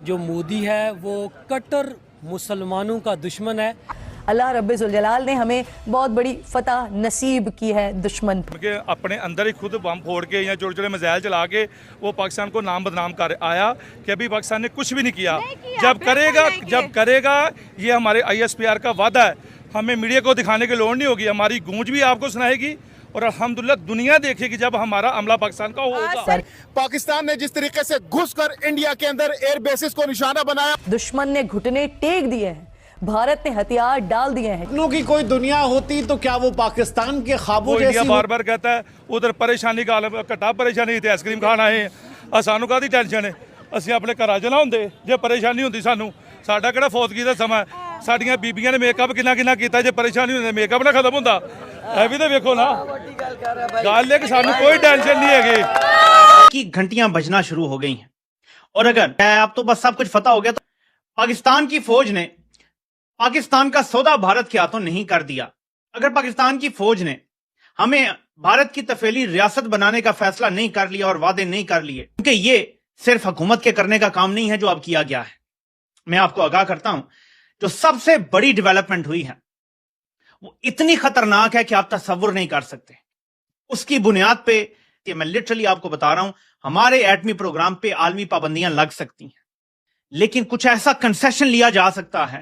जो मोदी है वो कट्टर मुसलमानों का दुश्मन है। अल्लाह रब्बे जुल जलाल ने हमें बहुत बड़ी फतह नसीब की है दुश्मन के अपने अंदर ही खुद बम फोड़ के या छोटे छोटे मिसाइल चला के वो पाकिस्तान को नाम बदनाम कर आया कि अभी पाकिस्तान ने कुछ भी नहीं किया। जब करेगा ये हमारे ISPR का वादा है। हमें मीडिया को दिखाने की लोड़ नहीं होगी, हमारी गूंज भी आपको सुनाएगी और अल्हम्दुलिल्लाह दुनिया देखेगी जब हमारा हमला पाकिस्तान का होगा। पाकिस्तान ने जिस तरीके से घुसकर इंडिया के अंदर एयर बेसिस को निशाना बनाया, दुश्मन ने घुटने टेक दिए हैं, भारत ने हथियार डाल दिए हैं। सपनों की कोई दुनिया होती तो क्या वो पाकिस्तान के ख्वाबों जैसी इंडिया बार बार कहता है उधर परेशानी का आलम घटा परेशानी थी आइसक्रीम खाना है सानू काहदी टेंशन है। ਅਸੀਂ ਆਪਣੇ ਘਰਾਂ 'ਚ ਨਾ ਹੁੰਦੇ ਜੇ ਪਰੇਸ਼ਾਨੀ ਹੁੰਦੀ ਸਾਨੂੰ ਸਾਡਾ ਕਿਹੜਾ ਫੌਤਗੀ ਦਾ ਸਮਾਂ ਸਾਡੀਆਂ ਬੀਬੀਆਂ ਨੇ ਮੇਕਅਪ ਕਿੰਨਾ ਕੀਤਾ ਜੇ ਪਰੇਸ਼ਾਨੀ ਹੁੰਦੀ ਮੇਕਅਪ ਨਾ ਖਤਮ ਹੁੰਦਾ ਇਹ ਵੀ ਤਾਂ ਵੇਖੋ ਨਾ ਗੱਲ ਹੈ ਕਿ ਸਾਨੂੰ ਕੋਈ टेंशन नहीं हैगी कि घंटियां बजना शुरू हो गई हैं और अगर अब तो बस सब कुछ फतह हो गया तो पाकिस्तान की फौज ने पाकिस्तान का सौदा भारत के हाथों नहीं कर दिया। अगर पाकिस्तान की फौज ने हमें भारत की तफेली रियासत बनाने का फैसला नहीं कर लिया और वादे नहीं कर लिए, क्योंकि ये सिर्फ हुकूमत के करने का काम नहीं है जो अब किया गया है। मैं आपको आगाह करता हूं जो सबसे बड़ी डेवलपमेंट हुई है वो इतनी खतरनाक है कि आप तस्वुर नहीं कर सकते। उसकी बुनियाद पे कि मैं लिटरली आपको बता रहा हूं हमारे एटमी प्रोग्राम पे आलमी पाबंदियां लग सकती हैं, लेकिन कुछ ऐसा कंसेशन लिया जा सकता है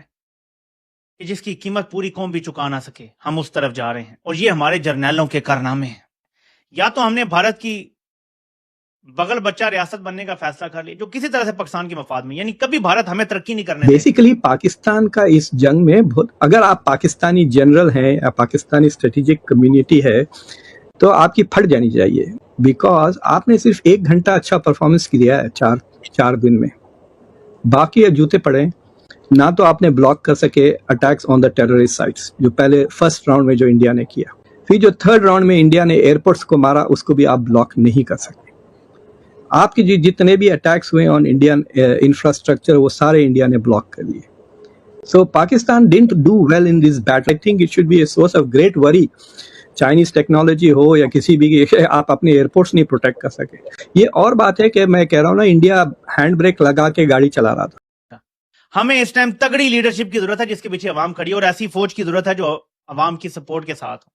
कि जिसकी कीमत पूरी कौम भी चुका ना सके। हम उस तरफ जा रहे हैं और ये हमारे जर्नैलों के कारनामे हैं। या तो हमने भारत की बगल बच्चा रियासत बनने का फैसला कर लिया जो किसी तरह से पाकिस्तान के मफाद में, यानी कभी भारत हमें तरक्की नहीं करने बेसिकली पाकिस्तान का इस जंग में बहुत, अगर आप पाकिस्तानी जनरल हैं या पाकिस्तानी स्ट्रेटेजिक कम्युनिटी है तो आपकी फट जानी चाहिए, बिकॉज आपने सिर्फ 1 घंटा अच्छा परफॉर्मेंस किया है चार दिन में, बाकी जूते पड़े ना तो आपने ब्लॉक कर सके attacks on the terrorist sites जो पहले फर्स्ट राउंड में जो इंडिया ने किया, फिर जो थर्ड राउंड में इंडिया ने एयरपोर्ट्स को मारा उसको भी आप ब्लॉक नहीं कर सकते। आपके जितने भी अटैक्स हुए ऑन इंडियन इंफ्रास्ट्रक्चर वो सारे इंडिया ने ब्लॉक कर लिए। So Pakistan didn't do well in this battle. I think it should be a source of great worry. Chinese technology हो या किसी भी आप अपने एयरपोर्ट्स नहीं प्रोटेक्ट कर सके। ये और बात है कि मैं कह रहा हूँ ना इंडिया हैंड ब्रेक लगा के गाड़ी चला रहा था। हमें इस टाइम तगड़ी लीडरशिप की जरूरत है जिसके पीछे अवाम खड़ी और ऐसी फौज की जरूरत है जो अवाम की सपोर्ट के साथ हो।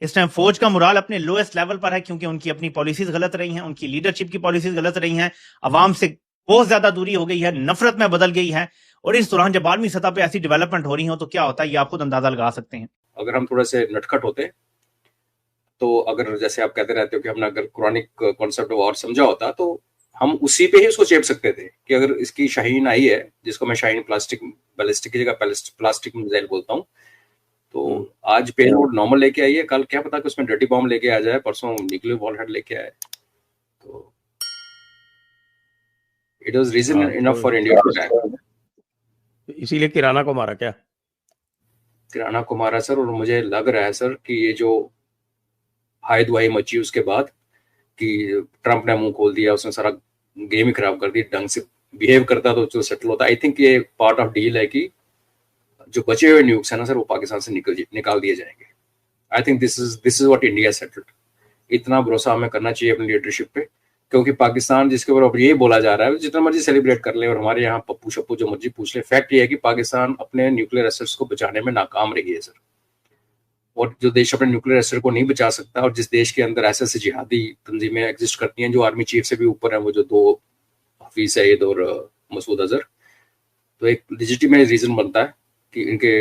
इस टाइम फौज का मुराल अपने लोएस्ट लेवल पर है क्योंकि उनकी अपनी पॉलिसीज गलत रही हैं, उनकी लीडरशिप की पॉलिसीज गलत रही हैं, अवाम से बहुत ज्यादा दूरी हो गई है, नफरत में बदल गई है। और इस दौरान जब आर्मी सतह पे ऐसी डेवलपमेंट हो रही हो तो क्या होता है ये आप खुद अंदाजा लगा सकते हैं। अगर हम थोड़ा से नटखट होते तो अगर जैसे आप कहते रहते हो कि हमने अगर कुरानिक कॉन्सेप्ट और समझा होता तो हम उसी पे ही उसको चेप सकते थे कि अगर इसकी शाहीन आई है, जिसको मैं शाहीन प्लास्टिक बैलिस्टिक की जगह प्लास्टिक मिसाइल बोलता हूँ, तो आज पेलोड नॉर्मल लेके आई है, कल क्या पता कि उसमें डर्टी बॉम्ब लेके आ जाए, परसों न्यूक्लियर वॉरहेड लेके आए। तो it was reason enough for India to attack. इसीलिए किराना को मारा क्या? किराना को मारा सर, और मुझे लग रहा है सर कि ये जो हाय दुहाई मची उसके बाद कि ट्रंप ने मुंह खोल दिया, उसने सारा गेम ही खराब कर दी, ढंग से बिहेव करता तो सेटल होता। आई थिंक ये पार्ट ऑफ डील है कि जो बचे हुए न्यूक्स है ना सर वो पाकिस्तान से निकाल दिए जाएंगे। I think this is what India settled. इतना भरोसा हमें करना चाहिए अपनी लीडरशिप पे, क्योंकि पाकिस्तान जिसके ऊपर ये बोला जा रहा है जितना मर्जी सेलिब्रेट कर ले और हमारे यहाँ पप्पू शप्पू जो मर्जी पूछ ले, फैक्ट ये है कि पाकिस्तान अपने न्यूक्लियर एसेट्स को बचाने में नाकाम रही है सर। और जो देश अपने न्यूक्लियर एसेट को नहीं बचा सकता और जिस देश के अंदर ऐसे जिहादी तंजीमें एग्जिस्ट करती हैं जो आर्मी चीफ से भी ऊपर है, वो जो 2 हफीज सईद और मसूद अजहर, तो एक लेजिटिमेट रीजन बनता है कि इनके